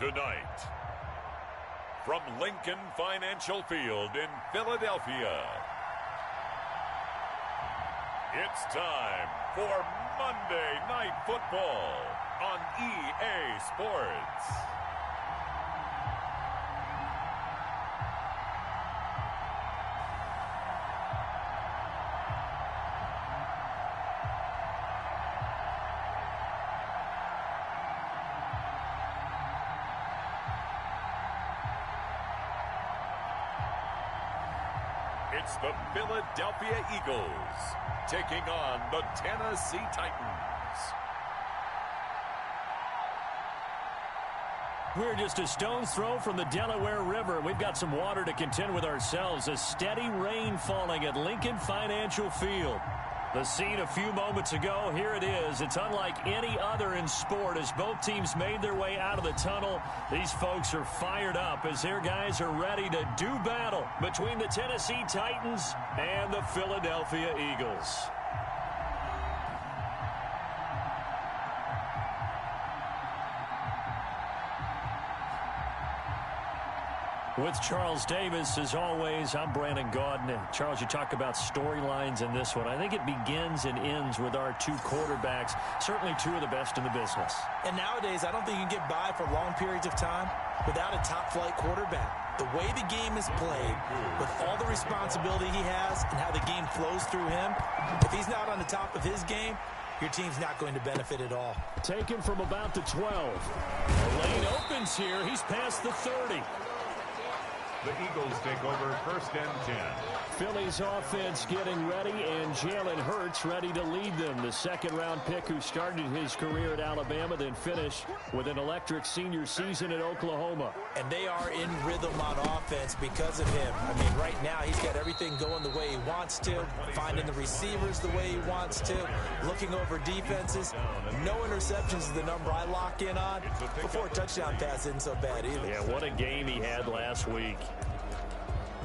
Tonight, from Lincoln Financial Field in Philadelphia, it's time for Monday Night Football on EA Sports. It's the Philadelphia Eagles taking on the Tennessee Titans. We're just a stone's throw from the Delaware River. We've got some water to contend with ourselves. A steady rain falling at Lincoln Financial Field. The scene a few moments ago, here it is. It's unlike any other in sport as both teams made their way out of the tunnel. These folks are fired up as their guys are ready to do battle between the Tennessee Titans and the Philadelphia Eagles. With Charles Davis, as always, I'm Brandon Gaudin. Charles, you talk about storylines in this one. I think it begins and ends with our two quarterbacks, certainly two of the best in the business. And nowadays, I don't think you can get by for long periods of time without a top-flight quarterback. The way the game is played, with all the responsibility he has and how the game flows through him, if he's not on the top of his game, your team's not going to benefit at all. Taken from about the 12. The lane opens here. He's past the 30. The Eagles take over 1st and 10. Philly's offense getting ready, and Jalen Hurts ready to lead them. The second-round pick who started his career at Alabama, then finished with an electric senior season at Oklahoma. And they are in rhythm on offense because of him. I mean, right now he's got everything going the way he wants to, finding the receivers the way he wants to, looking over defenses. No interceptions is the number I lock in on. Before a touchdown pass isn't so bad either. Yeah, what a game he had last week.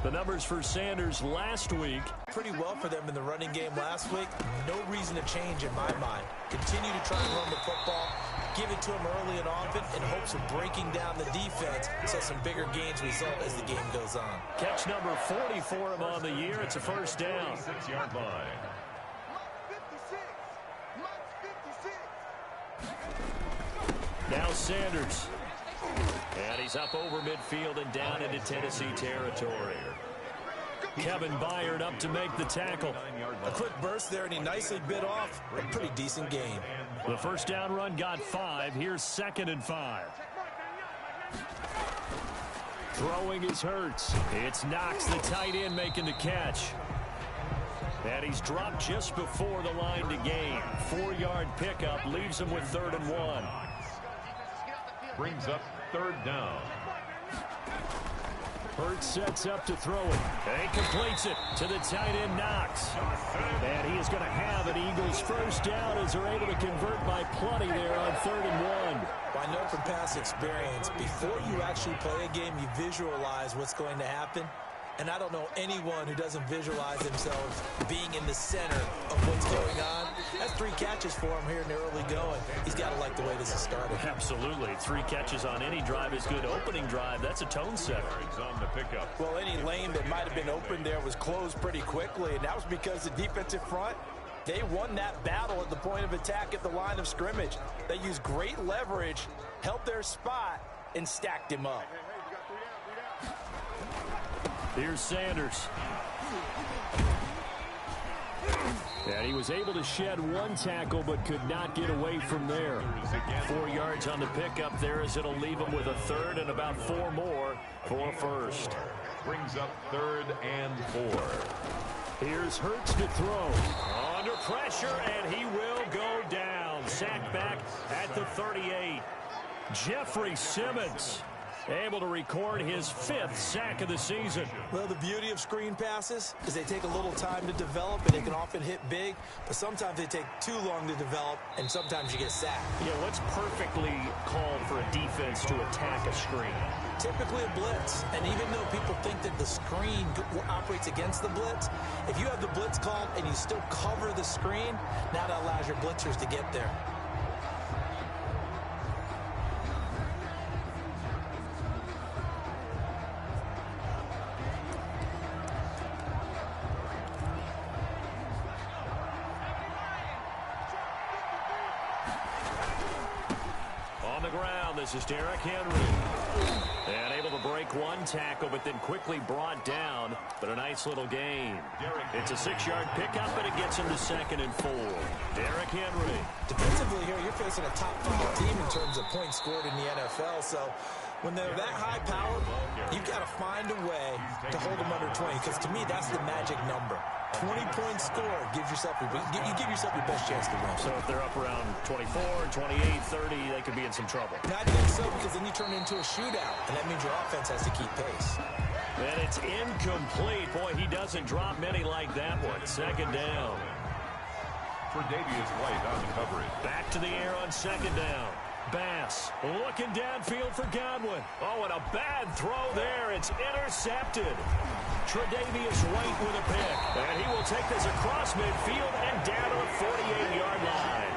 The numbers for Sanders last week. Pretty well for them in the running game last week. No reason to change in my mind. Continue to try and run the football. Give it to him early and often in hopes of breaking down the defense so some bigger gains result as the game goes on. Catch number 40 for him on the year. It's a first down. 6-yard line. Now Sanders. And he's up over midfield and down into Tennessee territory. Kevin Byard up to make the tackle. A quick burst there, and he nicely bit off a pretty decent game. The first down run got 5. Here's 2nd and 5. Throwing is Hurts. It's Knox, the tight end, making the catch. And he's dropped just before the line to gain. 4-yard pickup leaves him with 3rd and 1. Brings up 3rd down. Hurts sets up to throw it. And completes it to the tight end, Knox. And he is going to have an Eagles first down as they're able to convert by plenty there on 3rd and 1. I know from past experience, before you actually play a game, you visualize what's going to happen. And I don't know anyone who doesn't visualize themselves being in the center of what's going on. That's 3 catches for him here in the early going. He's got to like the way this is started. Absolutely. 3 catches on any drive is good. Opening drive, that's a tone setter. It's on the pickup. Well, any lane that might have been open there was closed pretty quickly, and that was because the defensive front, they won that battle at the point of attack at the line of scrimmage. They used great leverage, held their spot, and stacked him up. Here's Sanders. And he was able to shed 1 tackle but could not get away from there. 4 yards on the pickup there as it'll leave him with a 3rd and about 4 more for a first. Brings up 3rd and 4. Here's Hurts to throw. Under pressure, and he will go down. Sacked back at the 38. Jeffrey Simmons able to record his 5th sack of the season. Well, the beauty of screen passes is they take a little time to develop, and they can often hit big, but sometimes they take too long to develop, and sometimes you get sacked. Yeah, what's perfectly called for a defense to attack a screen? Typically a blitz, and even though people think that the screen operates against the blitz, if you have the blitz called and you still cover the screen, now that allows your blitzers to get there. the ground. This is Derrick Henry. And able to break one tackle, but then quickly brought down. But a nice little gain. It's a 6-yard pickup, and it gets him to 2nd and 4. Derrick Henry. Defensively here, you're facing a top-5 team in terms of points scored in the NFL. So when they're that high-powered, you've got to find a way to hold them under 20. Because to me, that's the magic number. 20 points scored gives yourself you give yourself your best chance to win. So if they're up around 24, 28, 30, they could be in some trouble. I think so, because then you turn it into a shootout, and that means your offense has to keep pace. And it's incomplete. Boy, he doesn't drop many like that one. 2nd down. Tre'Davious White on the coverage. Back to the air on 2nd down. Bass looking downfield for Godwin. Oh, and a bad throw there. It's intercepted. Tre'Davious White with a pick. And he will take this across midfield and down to the 48-yard line.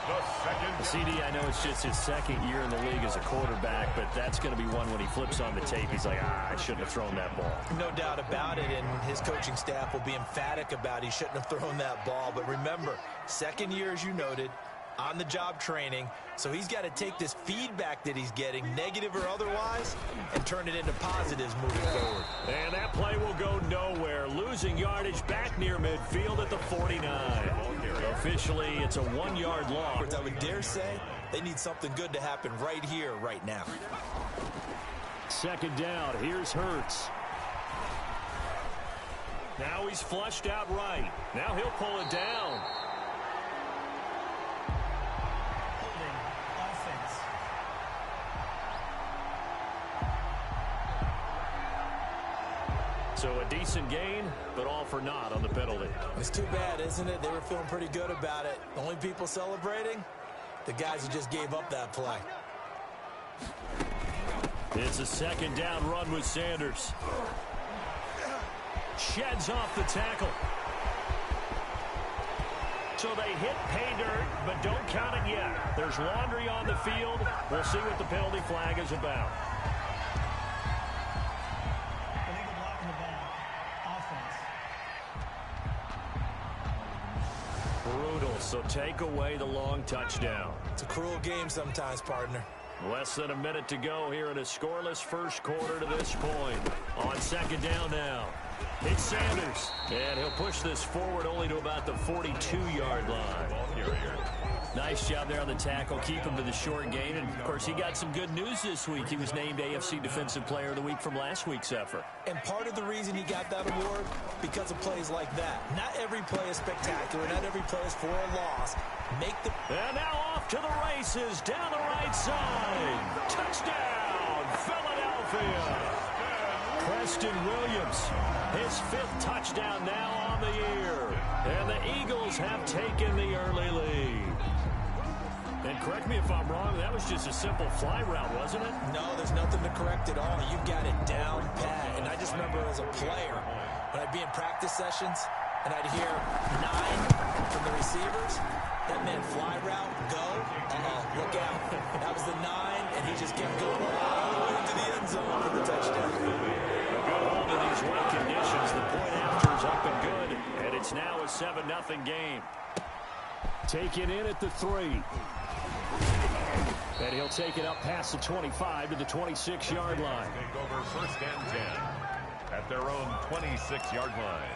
The second. CD, I know it's just his 2nd year in the league as a quarterback, but that's going to be one when he flips on the tape. He's like, I shouldn't have thrown that ball. No doubt about it, and his coaching staff will be emphatic about he shouldn't have thrown that ball. But remember, 2nd year, as you noted, on-the-job training, so he's got to take this feedback that he's getting, negative or otherwise, and turn it into positives moving forward. And that play will go nowhere, losing yardage back near midfield at the 49. Officially, it's a 1-yard loss. I would dare say they need something good to happen right here, right now. 2nd down, here's Hurts. Now he's flushed out right. Now he'll pull it down. So a decent gain, but all for naught on the penalty. It's too bad, isn't it? They were feeling pretty good about it. The only people celebrating, the guys who just gave up that play. It's a 2nd down run with Sanders. Sheds off the tackle. So they hit pay dirt, but don't count it yet. There's laundry on the field. We'll see what the penalty flag is about. Brutal, so take away the long touchdown. It's a cruel game sometimes, partner. Less than a minute to go here in a scoreless first quarter to this point. On 2nd down now. It's Sanders. And he'll push this forward only to about the 42-yard line. Nice job there on the tackle. Keep him to the short gain. And, of course, he got some good news this week. He was named AFC Defensive Player of the Week from last week's effort. And part of the reason he got that award, because of plays like that. Not every play is spectacular. Not every play is for a loss. And now off to the races down the right side. Touchdown, Philadelphia. Preston Williams, his 5th touchdown now on the year. And the Eagles have taken the early lead. And correct me if I'm wrong, that was just a simple fly route, wasn't it? No, there's nothing to correct at all. You've got it down pat. And I just remember as a player, when I'd be in practice sessions, and I'd hear 9 from the receivers, that meant fly route, go, look out. That was the 9, and he just kept going all the way into the end zone for the touchdown. A good hold in these wet conditions. The point after is up and good, and it's now a 7-0 game. Taken in at the 3. And he'll take it up past the 25 to the 26-yard line. Take over 1st and 10 at their own 26-yard line.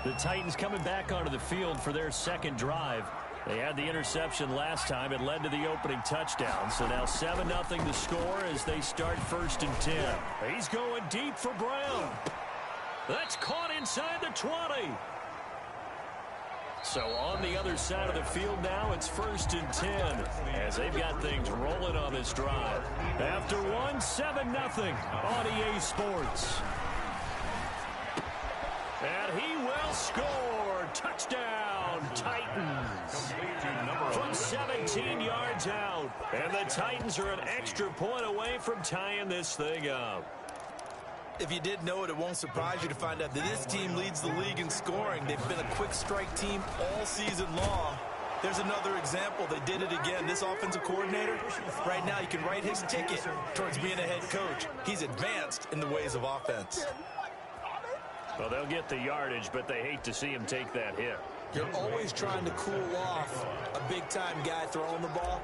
The Titans coming back onto the field for their 2nd drive. They had the interception last time. It led to the opening touchdown. So now 7-0 to score as they start 1st and 10. He's going deep for Brown. That's caught inside the 20. So on the other side of the field now, it's 1st and 10 as they've got things rolling on this drive. After 7-0 on EA Sports. And he will score. Touchdown, Titans. From 17 yards out. And the Titans are an extra point away from tying this thing up. If you did know it, it won't surprise you to find out that this team leads the league in scoring. They've been a quick strike team all season long. There's another example. They did it again. This offensive coordinator, right now, you can write his ticket towards being a head coach. He's advanced in the ways of offense. Well, they'll get the yardage, but they hate to see him take that hit. You're always trying to cool off a big-time guy throwing the ball.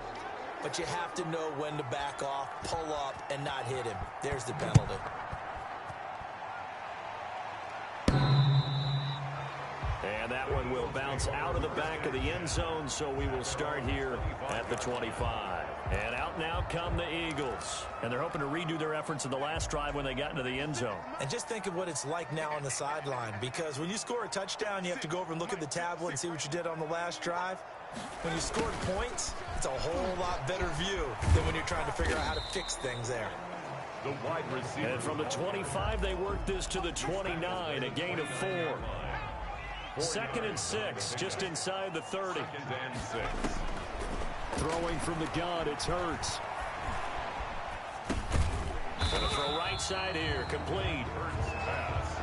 but you have to know when to back off, pull up, and not hit him. There's the penalty. And that one will bounce out of the back of the end zone, so we will start here at the 25. And out now come the Eagles. And they're hoping to redo their efforts in the last drive when they got into the end zone. And just think of what it's like now on the sideline, because when you score a touchdown, you have to go over and look at the tablet and see what you did on the last drive. When you scored points, it's a whole lot better view than when you're trying to figure out how to fix things there. The wide receiver. And from the 25, they work this to the 29, a gain of 4. 2nd and 6, just inside the 30. 2nd and 6. Throwing from the gun, it's Hurts. Gonna throw right side here, complete. Hurts pass.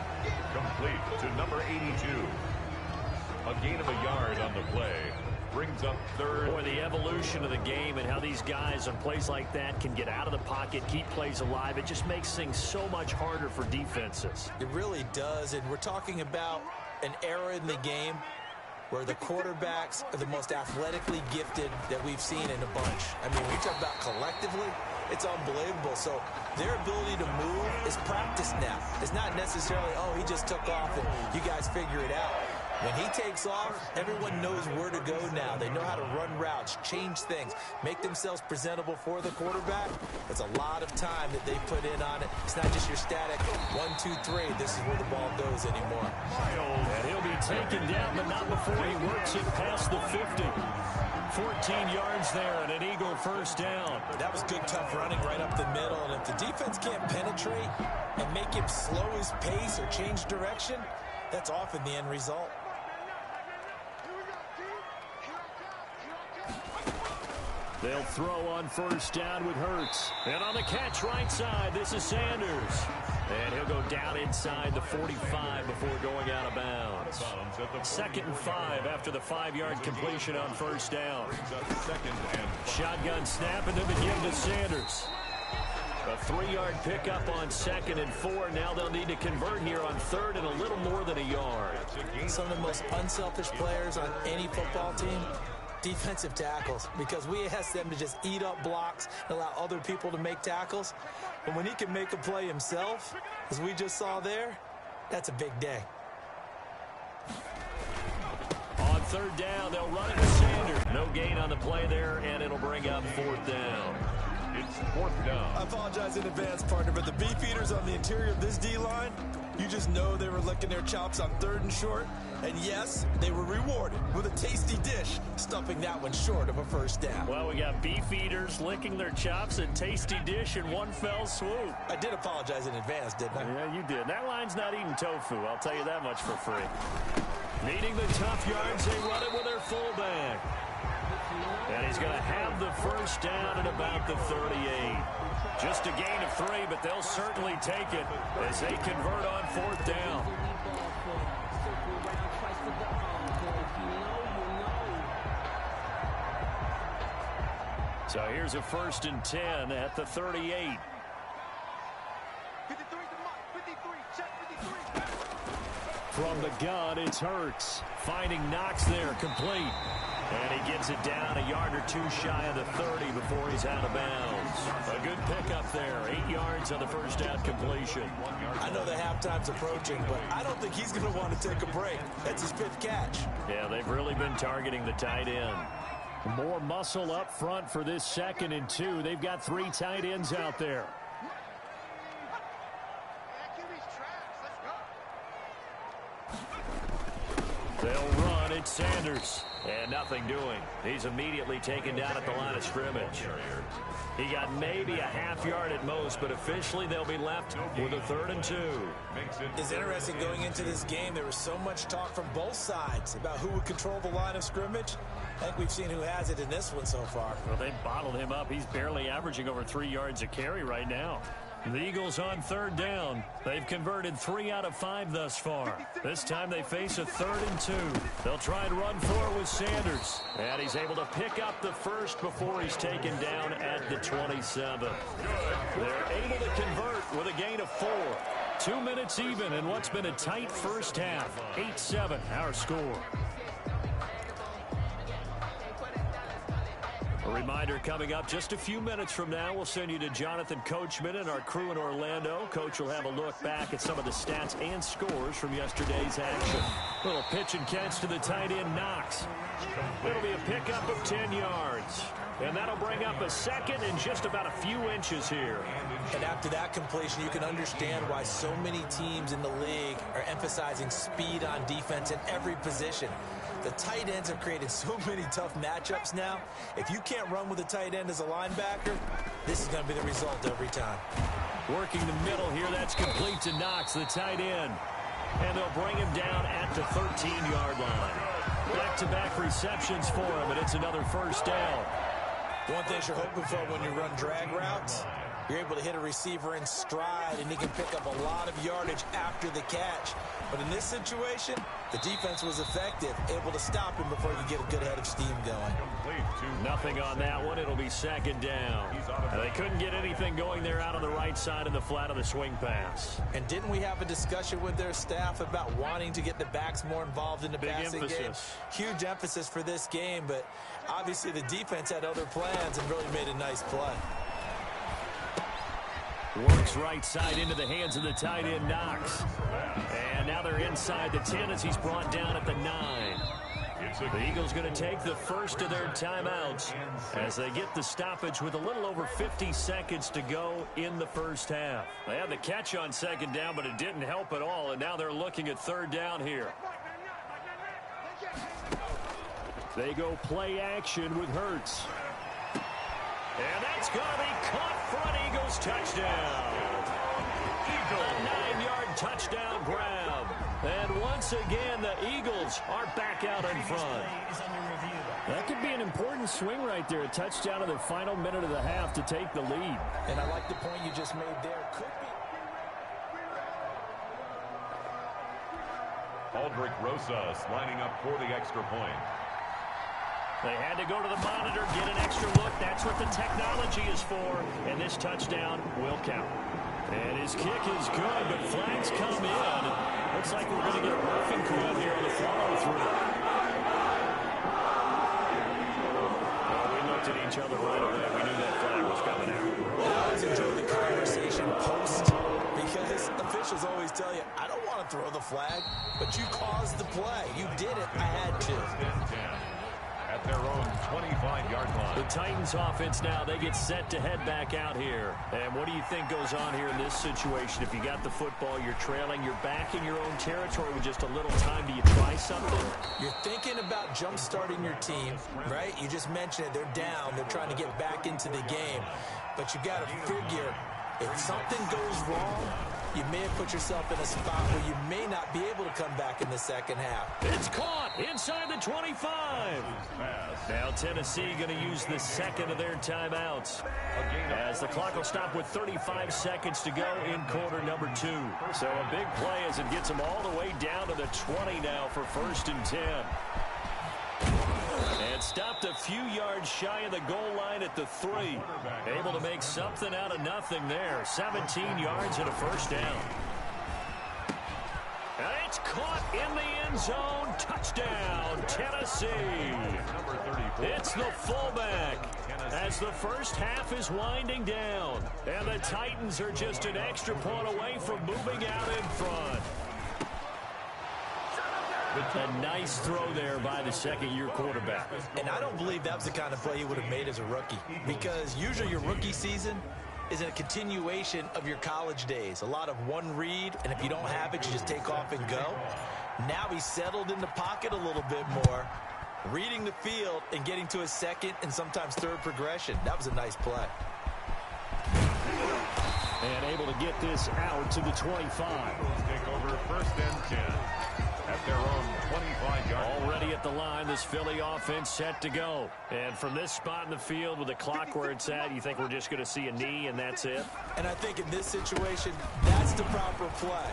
Complete to number 82. A gain of a yard on the play. Brings up 3rd. Boy, the evolution of the game and how these guys on plays like that can get out of the pocket, keep plays alive. It just makes things so much harder for defenses. It really does, and we're talking about an era in the game where the quarterbacks are the most athletically gifted that we've seen in a bunch. I mean, we talk about collectively, it's unbelievable. So their ability to move is practiced now. It's not necessarily, oh, he just took off and you guys figure it out. When he takes off, everyone knows where to go now. They know how to run routes, change things, make themselves presentable for the quarterback. It's a lot of time that they put in on it. It's not just your static 1, 2, 3. This is where the ball goes anymore. And he'll be taken down, but not before he works it past the 50. 14 yards there and an Eagle first down. That was good, tough running right up the middle. And if the defense can't penetrate and make him slow his pace or change direction, that's often the end result. They'll throw on first down with Hurts. And on the catch right side, this is Sanders. And he'll go down inside the 45 before going out of bounds. 2nd and 5 after the 5-yard completion on first down. Shotgun snap and then the give to Sanders. A 3-yard pickup on 2nd and 4. Now they'll need to convert here on 3rd and a little more than a yard. Some of the most unselfish players on any football team, defensive tackles, because we ask them to just eat up blocks and allow other people to make tackles. And when he can make a play himself, as we just saw there, that's a big day. On 3rd down, they'll run it with Sanders. No gain on the play there, and it'll bring up 4th down. It's 4th down. I apologize in advance, partner, but the beef eaters on the interior of this D-line, you just know they were licking their chops on 3rd and short. And yes, they were rewarded with a tasty dish, stuffing that one short of a first down. Well, we got beef eaters licking their chops and tasty dish in one fell swoop. I did apologize in advance, didn't I? Yeah, you did. That line's not eating tofu, I'll tell you that much for free. Needing the tough yards, they run it with their fullback. And he's going to have the first down at about the 38. Just a gain of 3, but they'll certainly take it as they convert on 4th down. So here's a 1st and 10 at the 38. From the gun, it's Hurts. Finding Knox there, complete. And he gets it down a yard or 2 shy of the 30 before he's out of bounds. A good pickup there. 8 yards on the first down completion. I know the halftime's approaching, but I don't think he's going to want to take a break. That's his 5th catch. Yeah, they've really been targeting the tight end. More muscle up front for this 2nd and 2. They've got 3 tight ends out there. They'll run. It's Sanders. And nothing doing. He's immediately taken down at the line of scrimmage. He got maybe a half yard at most, but officially they'll be left with a 3rd and 2. It's interesting going into this game. There was so much talk from both sides about who would control the line of scrimmage. I think we've seen who has it in this one so far. Well, they bottled him up. He's barely averaging over 3 yards a carry right now. The Eagles on 3rd down. They've converted 3 out of 5 thus far. This time they face a 3rd and 2. They'll try and run for it with Sanders. And he's able to pick up the first before he's taken down at the 27. They're able to convert with a gain of 4. 2 minutes even in what's been a tight first half. 8-7 our score. A reminder coming up just a few minutes from now, we'll send you to Jonathan Coachman and our crew in Orlando. Coach will have a look back at some of the stats and scores from yesterday's action. Little pitch and catch to the tight end, Knox. It'll be a pickup of 10 yards. And that'll bring up a second and just about a few inches here. And after that completion, you can understand why so many teams in the league are emphasizing speed on defense in every position. The tight ends have created so many tough matchups now. If you can't run with a tight end as a linebacker, this is going to be the result every time. Working the middle here, that's complete to Knox, the tight end. And they'll bring him down at the 13-yard line. Back-to-back receptions for him, and it's another first down. One thing you're hoping for when you run drag routes, you're able to hit a receiver in stride, and he can pick up a lot of yardage after the catch. But in this situation, the defense was effective, able to stop him before he could get a good head of steam going. Nothing on that one. It'll be second down. They couldn't get anything going there out on the right side in the flat of the swing pass. And didn't we have a discussion with their staff about wanting to get the backs more involved in the passing game? Huge emphasis for this game, but obviously the defense had other plans and really made a nice play. Works right side into the hands of the tight end, Knox. And now they're inside the 10 as he's brought down at the 9. The Eagles going to take the first of their timeouts as they get the stoppage with a little over 50 seconds to go in the first half. They had the catch on second down, but it didn't help at all, and now they're looking at third down here. They go play action with Hurts. And that's going to be caught for an Eagles touchdown. A 9-yard touchdown grab. And once again, the Eagles are back out in front. That could be an important swing right there. A touchdown in the final minute of the half to take the lead. And I like the point you just made there. Could be. Aldrich Rosas lining up for the extra point. They had to go to the monitor, get an extra look. That's what the technology is for. And this touchdown will count. And his kick is good, but flags come in. Looks like we're going to get a roughing call here on the follow-through. Well, we looked at each other right away. We knew that flag was coming out. I always enjoy the conversation post because officials always tell you, I don't want to throw the flag, but you caused the play. You did it. I had to. At their own 25-yard line. The Titans offense now, they get set to head back out here. And what do you think goes on here in this situation? If you got the football, you're trailing, you're back in your own territory with just a little time. Do you try something? You're thinking about jump-starting your team, right? You just mentioned it. They're down. They're trying to get back into the game. But you got to figure, if something goes wrong, you may have put yourself in a spot where you may not be able to come back in the second half. It's caught inside the 25. Now Tennessee going to use the second of their timeouts as the clock will stop with 35 seconds to go in quarter number 2. So a big play as it gets them all the way down to the 20 now for 1st and 10. And stopped a few yards shy of the goal line at the 3. Able to make something out of nothing there. 17 yards and a first down. And it's caught in the end zone. Touchdown, Tennessee. It's the fullback as the first half is winding down. And the Titans are just an extra point away from moving out in front. A nice throw there by the second-year quarterback. And I don't believe that was the kind of play he would have made as a rookie, because usually your rookie season is a continuation of your college days. A lot of one read, and if you don't have it, you just take off and go. Now he's settled in the pocket a little bit more, reading the field and getting to his second and sometimes third progression. That was a nice play. And able to get this out to the 25. Take over 1st and 10. At their own 25-yard. Already at the line, this Philly offense set to go. And from this spot in the field with the clock where it's at, you think we're just going to see a knee and that's it? And I think in this situation, that's the proper play.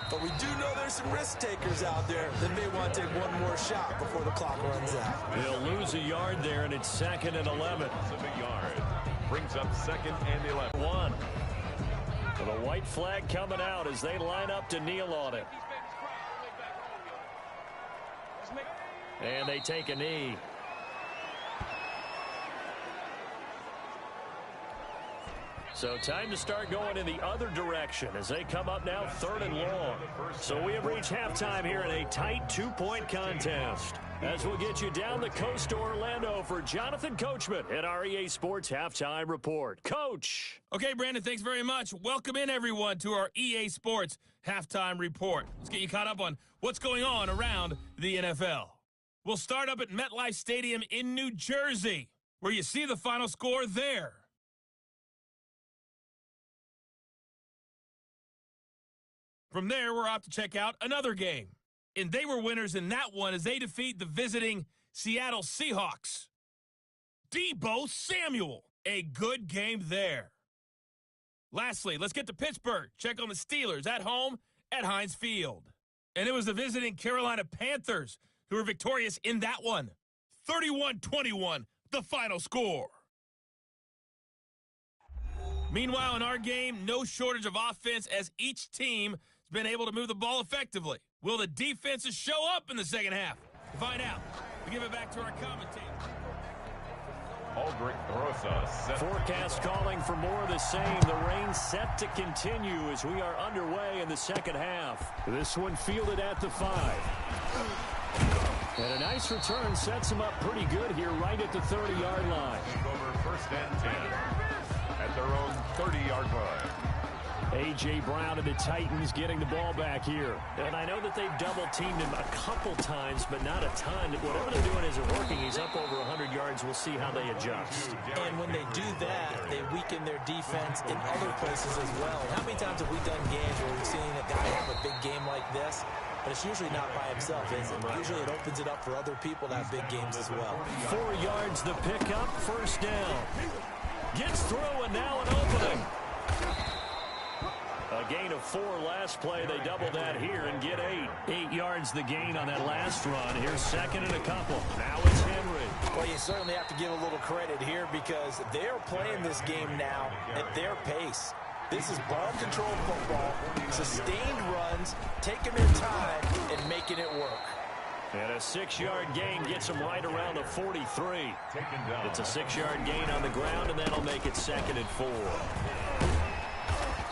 But we do know there's some risk takers out there that may want to take one more shot before the clock runs out. They'll lose a yard there, and it's 2nd and 11. A yard. Brings up 2nd and 11. 1. With a white flag coming out as they line up to kneel on it. And they take a knee. So time to start going in the other direction as they come up now 3rd and long. So we have reached halftime here in a tight 2-point contest. As we'll get you down the coast to Orlando for Jonathan Coachman at our EA Sports Halftime Report. Coach! Okay, Brandon, thanks very much. Welcome in, everyone, to our EA Sports Halftime Report. Let's get you caught up on what's going on around the NFL. We'll start up at MetLife Stadium in New Jersey, where you see the final score there. From there, we're off to check out another game. And they were winners in that one as they defeat the visiting Seattle Seahawks. Deebo Samuel, a good game there. Lastly, let's get to Pittsburgh. Check on the Steelers at home at Heinz Field. And it was the visiting Carolina Panthers who were victorious in that one. 31-21, the final score. Meanwhile, in our game, no shortage of offense as each team has been able to move the ball effectively. Will the defenses show up in the second half? To find out, we give it back to our commentator. Aldrich Rosa set. Forecast calling for more of the same. The rain set to continue as we are underway in the second half. This one fielded at the 5. And a nice return sets him up pretty good here right at the 30-yard line. Over 1st and 10 at their own 30-yard line. A.J. Brown and the Titans getting the ball back here. And I know that they've double-teamed him a couple times, but not a ton. Whatever they're doing isn't working. He's up over 100 yards. We'll see how they adjust. And when they do that, they weaken their defense in other places as well. How many times have we done games where we've seen a guy have a big game like this? But it's usually not by himself, is it? Usually it opens it up for other people to have big games as well. 4 yards the pickup, 1st down. Gets through and now an opening. A gain of 4 last play. They double that here and get 8. 8 yards the gain on that last run. Here's 2nd and a couple. Now it's Henry. Well, you certainly have to give a little credit here because they're playing this game now at their pace. This is ball control football, sustained runs, taking their time, and making it work. And a 6-yard gain gets him right around the 43. It's a 6-yard gain on the ground, and that'll make it 2nd and 4.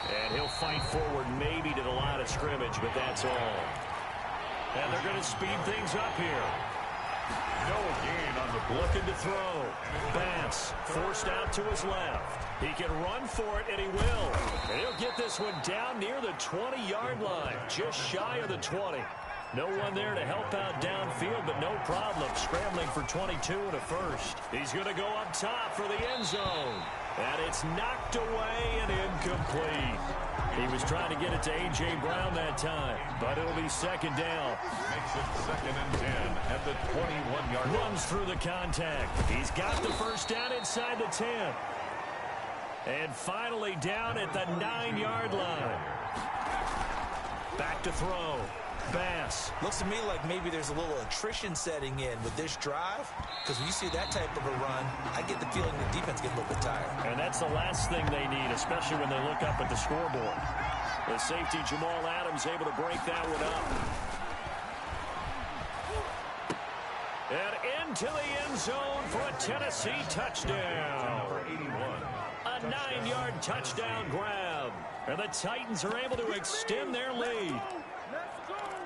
And he'll fight forward maybe to the line of scrimmage, but that's all. And they're going to speed things up here. No gain on the block. Looking to throw. Bass forced out to his left. He can run for it, and he will. And he'll get this one down near the 20-yard line, just shy of the 20. No one there to help out downfield, but no problem. Scrambling for 22 and a first. He's going to go up top for the end zone. And it's knocked away and incomplete. He was trying to get it to A.J. Brown that time, but it'll be 2nd down. Makes it 2nd and 10 at the 21-yard line. Runs through the contact. He's got the 1st down inside the 10. And finally down at the 9-yard line. Back to throw. Bass. Looks to me like maybe there's a little attrition setting in with this drive, because when you see that type of a run, I get the feeling the defense gets a little bit tired. And that's the last thing they need, especially when they look up at the scoreboard. The safety, Jamal Adams, able to break that one up. And into the end zone for a Tennessee touchdown. A 9-yard touchdown grab. And the Titans are able to extend their lead.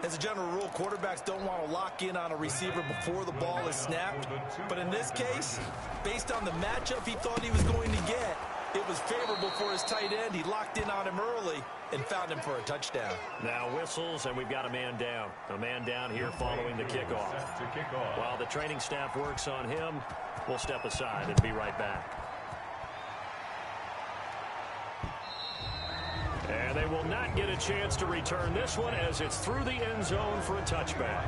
As a general rule, quarterbacks don't want to lock in on a receiver before the ball is snapped. But in this case, based on the matchup he thought he was going to get, it was favorable for his tight end. He locked in on him early and found him for a touchdown. Now whistles, and we've got a man down. A man down here following the kickoff. While the training staff works on him, we'll step aside and be right back. And they will not get a chance to return this one as it's through the end zone for a touchback.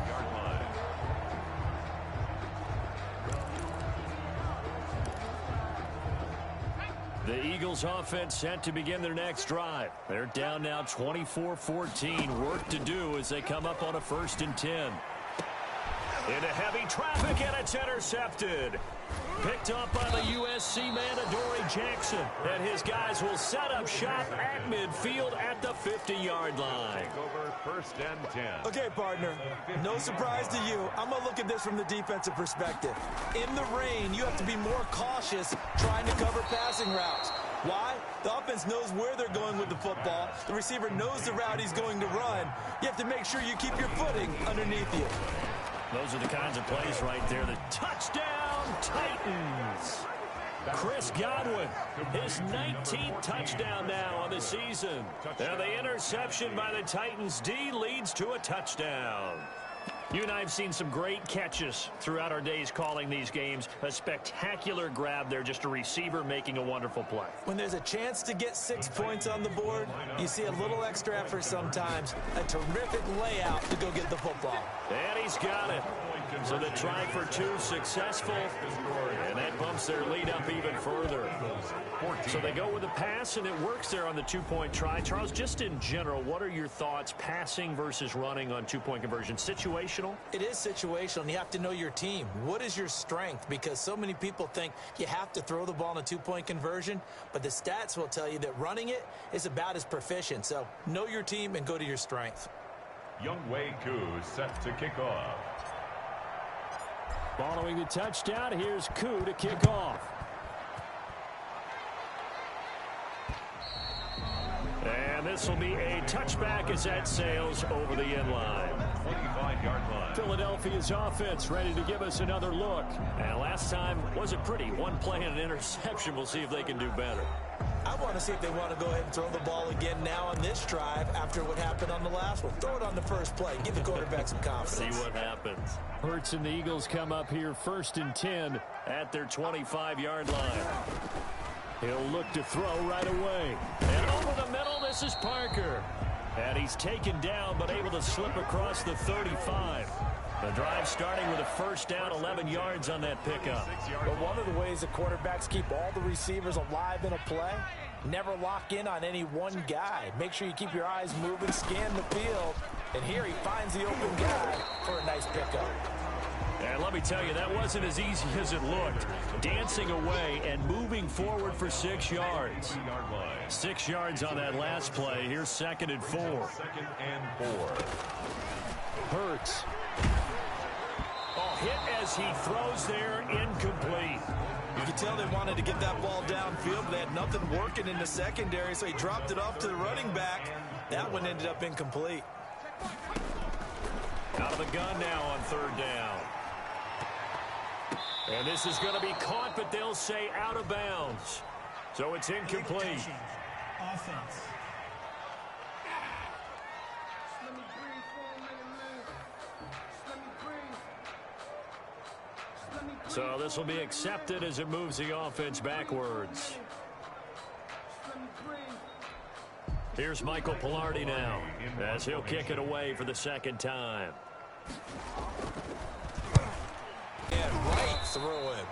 The Eagles offense set to begin their next drive. They're down now 24-14. Work to do as they come up on a 1st and 10. Into heavy traffic, and it's intercepted. Picked up by the USC man, Adoree Jackson. And his guys will set up shop at midfield at the 50-yard line. Over 1st and 10. Okay, partner, no surprise to you. I'm going to look at this from the defensive perspective. In the rain, you have to be more cautious trying to cover passing routes. Why? The offense knows where they're going with the football. The receiver knows the route he's going to run. You have to make sure you keep your footing underneath you. Those are the kinds of plays right there. The touchdown Titans. Chris Godwin, his 19th touchdown now on the season. And the interception by the Titans D leads to a touchdown. You and I have seen some great catches throughout our days calling these games. A spectacular grab there, just a receiver making a wonderful play. When there's a chance to get 6 points on the board, you see a little extra effort sometimes. A terrific layout to go get the football. And he's got it. So the try for 2 successful, and that bumps their lead up even further. So they go with a pass, and it works there on the 2-point try. Charles, just in general, what are your thoughts passing versus running on 2-point conversion? Situational? It is situational, and you have to know your team. What is your strength? Because so many people think you have to throw the ball in a 2-point conversion, but the stats will tell you that running it is about as proficient. So know your team and go to your strength. Younghoe Koo set to kick off. Following the touchdown, here's Koo to kick off. And this will be a touchback as that sails over the end line. 25-yard line. Philadelphia's offense ready to give us another look. And last time wasn't pretty. 1 play and an interception. We'll see if they can do better. I want to see if they want to go ahead and throw the ball again now on this drive after what happened on the last one. Throw it on the first play. Give the quarterback some confidence. See what happens. Hurts and the Eagles come up here 1st and 10 at their 25-yard line. He'll look to throw right away. And over the middle, this is Parker. And he's taken down but able to slip across the 35. The drive starting with a first down, 11 yards on that pickup. But one of the ways the quarterbacks keep all the receivers alive in a play, never lock in on any one guy. Make sure you keep your eyes moving, scan the field, and here he finds the open guy for a nice pickup. And let me tell you, that wasn't as easy as it looked. Dancing away and moving forward for 6 yards. 6 yards on that last play. Here's 2nd and 4. 2nd and 4. Hurts. Hit as he throws there, incomplete. You could tell they wanted to get that ball downfield, but they had nothing working in the secondary, so he dropped it off to the running back. That one ended up incomplete. Out of the gun now on 3rd down. And this is going to be caught, but they'll say out of bounds. So it's incomplete. Offense. So this will be accepted as it moves the offense backwards. Here's Michael Palardy now as he'll kick it away for the 2nd time. And right through him.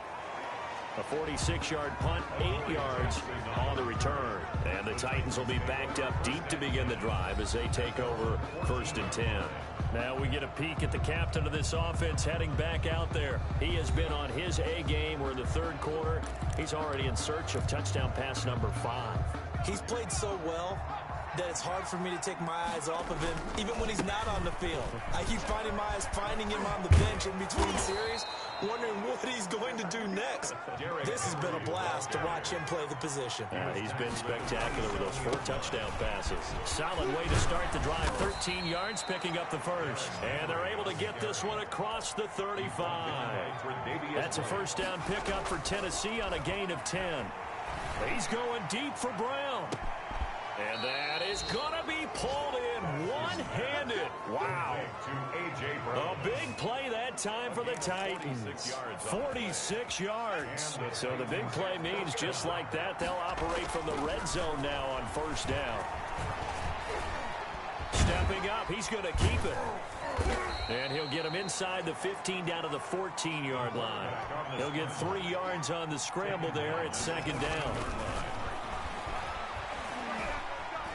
A 46-yard punt, 8 yards on the return. And the Titans will be backed up deep to begin the drive as they take over 1st and 10. Now we get a peek at the captain of this offense heading back out there. He has been on his A game. We're in the 3rd quarter. He's already in search of touchdown pass number 5. He's played so well that it's hard for me to take my eyes off of him, even when he's not on the field. I keep finding my eyes finding him on the bench in between series, wondering what he's going to do next. This has been a blast to watch him play the position. He's been spectacular with those 4 touchdown passes. Solid way to start the drive. 13 yards, picking up the first. And they're able to get this one across the 35. That's a first down pickup for Tennessee on a gain of 10. He's going deep for Brown. And that is going to be pulled in one-handed. Wow. A big play that time for the Titans. 46 yards. So the big play means just like that, they'll operate from the red zone now on 1st down. Stepping up, he's going to keep it. And he'll get him inside the 15 down to the 14-yard line. He'll get 3 yards on the scramble there. It's 2nd down.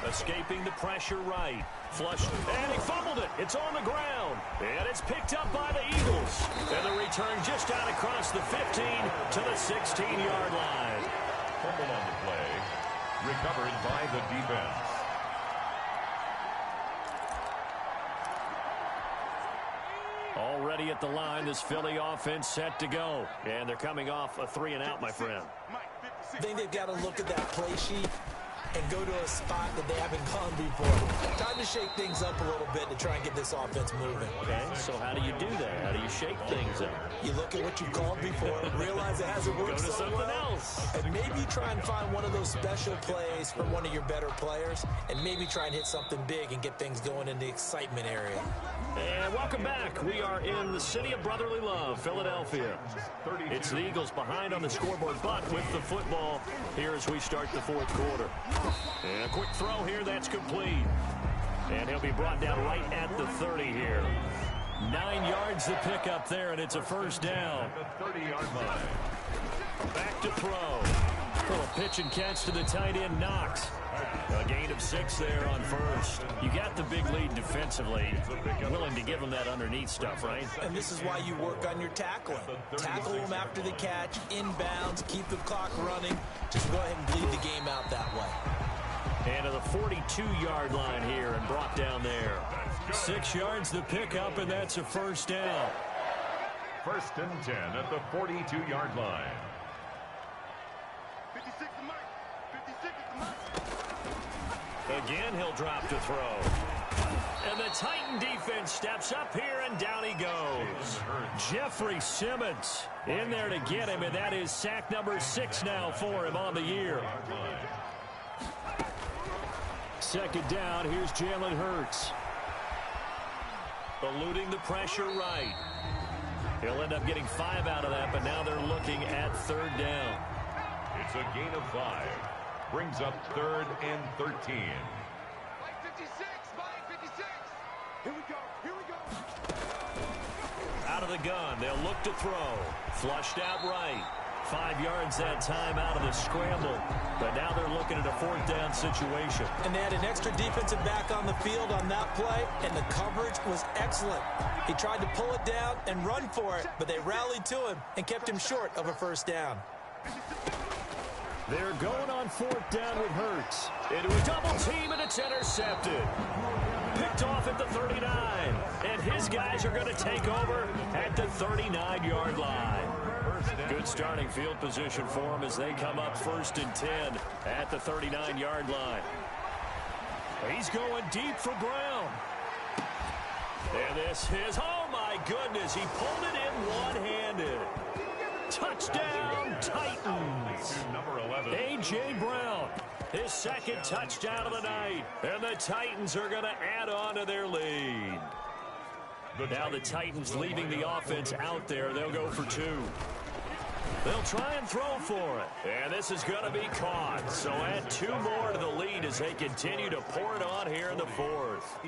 Escaping the pressure right. Flush. And he fumbled it. It's on the ground. And it's picked up by the Eagles. And the return just out across the 15 to the 16-yard line. Fumble on the play. Recovered by the defense. Already at the line, this Philly offense set to go. And they're coming off a 3-and-out, my friend. I think they've got to look at that play sheet and go to a spot that they haven't gone before. Time to shake things up a little bit to try and get this offense moving. Okay, so how do you do that? How do you shake things up? You look at what you called before, realize it hasn't worked Go to so something well, else. and maybe try and find one of those special plays from one of your better players, and maybe try and hit something big and get things going in the excitement area. And welcome back. We are in the city of brotherly love, Philadelphia. It's the Eagles behind on the scoreboard, but with the football here as we start the fourth quarter. And a quick throw here, that's complete. And he'll be brought down right at the 30 here. 9 yards to pick up there, and it's a first down. The 30-yard line. Back to throw. Pull a pitch and catch to the tight end, Knox. A gain of 6 there on first. You got the big lead defensively. Willing to give them that underneath stuff, right? And this is why you work on your tackling. Tackle them after the catch, inbounds, keep the clock running. Just go ahead and bleed the game out that way. And to the 42-yard line here and brought down there. 6 yards to pick up, and that's a first down. First and 10 at the 42-yard line. 56 to Mike. 56 to Mike. Again, he'll drop to throw. And the Titan defense steps up here, and down he goes. Jeffrey Simmons in there to get him, and that is sack number 6 now for him on the year. Second down, here's Jalen Hurts. Eluding the pressure right. He'll end up getting 5 out of that, but now they're looking at third down. It's a gain of 5. Brings up third and 13. Mike 56. Mike 56. Here we go. Here we go. Out of the gun, they'll look to throw. Flushed out right. 5 yards that time out of the scramble. But now they're looking at a fourth down situation. And they had an extra defensive back on the field on that play, and the coverage was excellent. He tried to pull it down and run for it, but they rallied to him and kept him short of a first down. They're going on fourth down with Hurts. Into a double team, and it's intercepted. Picked off at the 39. And his guys are going to take over at the 39-yard line. Good starting field position for them as they come up first and 10 at the 39-yard line. He's going deep for Brown. And this is, oh my goodness, he pulled it in one-handed. Touchdown, Titans. Number 11. A.J. Brown, his second touchdown of the night. And the Titans are going to add on to their lead. Now the Titans leaving the offense out there. They'll go for 2. They'll try and throw for it. And this is going to be caught. So add 2 more to the lead as they continue to pour it on here in the fourth.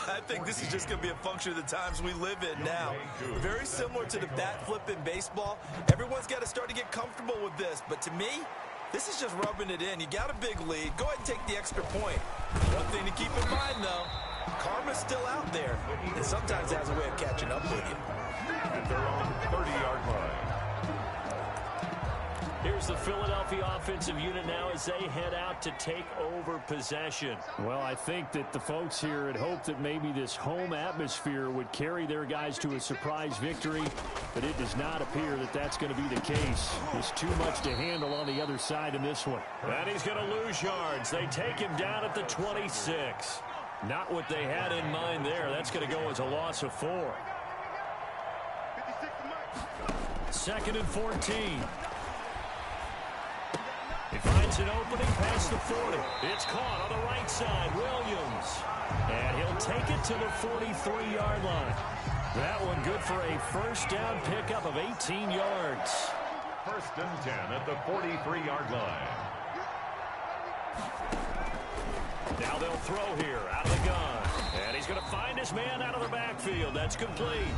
I think this is just going to be a function of the times we live in now. Very similar to the bat flip in baseball. Everyone's got to start to get comfortable with this. But to me, this is just rubbing it in. You got a big lead. Go ahead and take the extra point. One thing to keep in mind, though, karma's still out there. And sometimes it has a way of catching up with you. At their own 30-yard line. Here's the Philadelphia offensive unit now as they head out to take over possession. Well, I think that the folks here had hoped that maybe this home atmosphere would carry their guys to a surprise victory, but it does not appear that that's going to be the case. There's too much to handle on the other side in this one. And he's going to lose yards. They take him down at the 26. Not what they had in mind there. That's going to go as a loss of 4. 56 to Mike. Second and 14. He finds an opening past the 40. It's caught on the right side. Williams. And he'll take it to the 43-yard line. That one good for a first down pickup of 18 yards. First and 10 at the 43-yard line. Now they'll throw here out of the gun. And he's going to find his man out of the backfield. That's complete.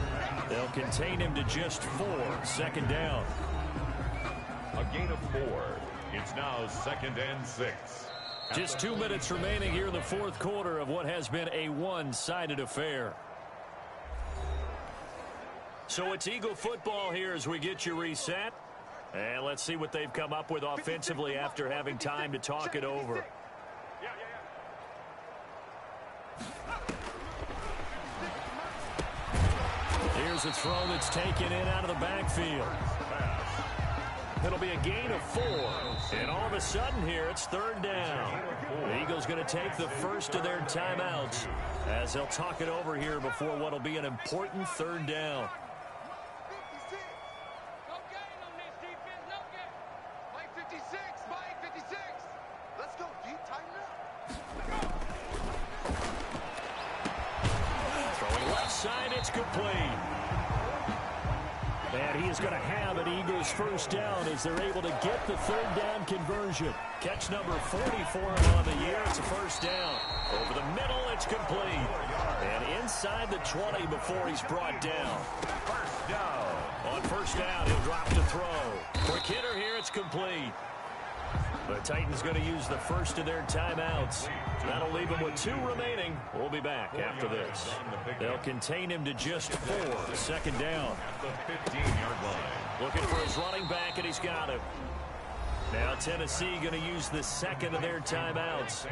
They'll contain him to just 4. Second down. A gain of 4. It's now second and 6. Just 2 minutes remaining here in the fourth quarter of what has been a one-sided affair. So it's Eagle football here as we get you reset. And let's see what they've come up with offensively after having time to talk it over. Here's a throw that's taken in out of the backfield. It'll be a gain of 4. And all of a sudden here, it's third down. The Eagles going to take the first of their timeouts as they'll talk it over here before what will be an important third down. Side, it's complete. And he is going to have an Eagles first down as they're able to get the third down conversion. Catch number 44 on the year. It's a first down. Over the middle, it's complete. And inside the 20 before he's brought down. First down. On first down, he'll drop to throw. Quick hitter here, it's complete. The Titans going to use the first of their timeouts. That'll leave him with 2 remaining. We'll be back after this. They'll contain him to just 4. Second down. At the 15-yard line. Looking for his running back, and he's got him. Now Tennessee going to use the second of their timeouts.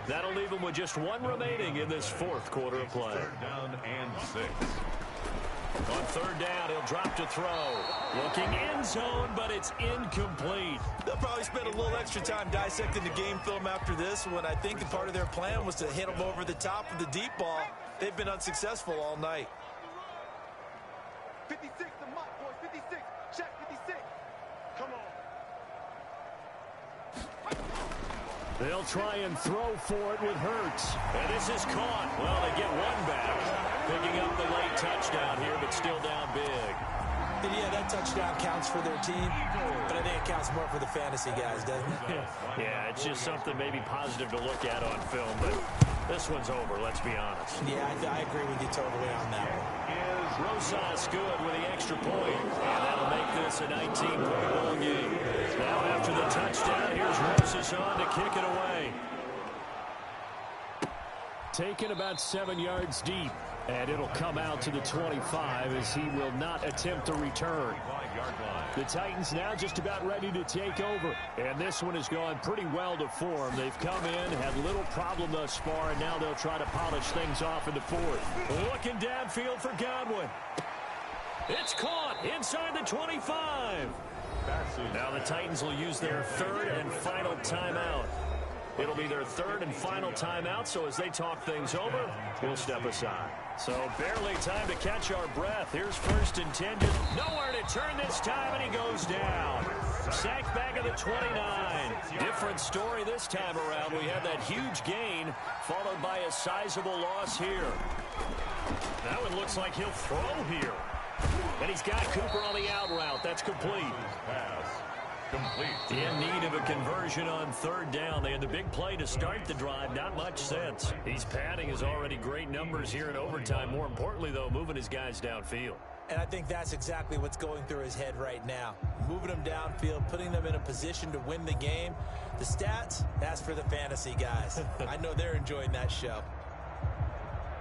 That'll leave him with just 1 remaining in this fourth quarter of play. Third down and 6. On third down, he'll drop to throw. Looking end zone, but it's incomplete. They'll probably spend a little extra time dissecting the game film after this when I think part of their plan was to hit them over the top of the deep ball. They've been unsuccessful all night. 56, the mark, boys. 56. Check 56. Come on. They'll try and throw for it with Hurts. And this is caught. Well, they get 1 back. Picking up the late touchdown here, but still down big. And yeah, that touchdown counts for their team, but I think it counts more for the fantasy guys, doesn't it? Yeah, it's just something maybe positive to look at on film, but this one's over, let's be honest. Yeah, I agree with you totally on that one. Rosas good with the extra point, and that'll make this a 19-point ball game. Now after the touchdown, here's Rosas on to kick it away. Taken about 7 yards deep. And it'll come out to the 25 as he will not attempt to return. The Titans now just about ready to take over. And this one has gone pretty well to form. They've come in, had little problem thus far, and now they'll try to polish things off in the fourth. Looking downfield for Godwin. It's caught inside the 25. Now the Titans will use their third and final timeout. It'll be their third and final timeout, so as they talk things over, we'll step aside. So barely time to catch our breath. Here's first and 10. Nowhere to turn this time, and he goes down. Sacked back at the 29. Different story this time around. We had that huge gain, followed by a sizable loss here. Now it looks like he'll throw here. And he's got Cooper on the out route. That's complete. Pass. Complete. In need of a conversion on third down. They had the big play to start the drive. Not much sense. He's padding his already great numbers here in overtime. More importantly, though, moving his guys downfield. And I think that's exactly what's going through his head right now. Moving them downfield, putting them in a position to win the game. The stats, that's for the fantasy guys. I know they're enjoying that show.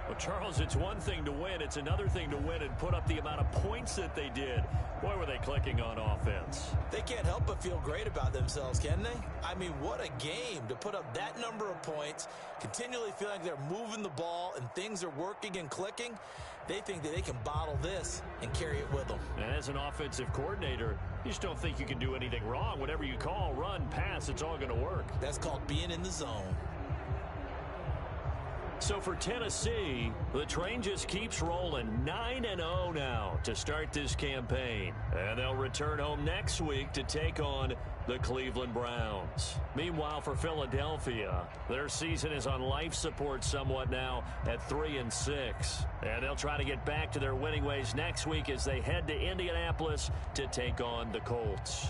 Well, Charles, it's one thing to win. It's another thing to win and put up the amount of points that they did. Boy, were they clicking on offense. They can't help but feel great about themselves, can they? I mean, what a game to put up that number of points, continually feel like they're moving the ball and things are working and clicking. They think that they can bottle this and carry it with them. And as an offensive coordinator, you just don't think you can do anything wrong. Whatever you call, run, pass, it's all going to work. That's called being in the zone. So for Tennessee, the train just keeps rolling. 9-0 now to start this campaign. And they'll return home next week to take on the Cleveland Browns. Meanwhile, for Philadelphia, their season is on life support somewhat now at 3-6. And they'll try to get back to their winning ways next week as they head to Indianapolis to take on the Colts.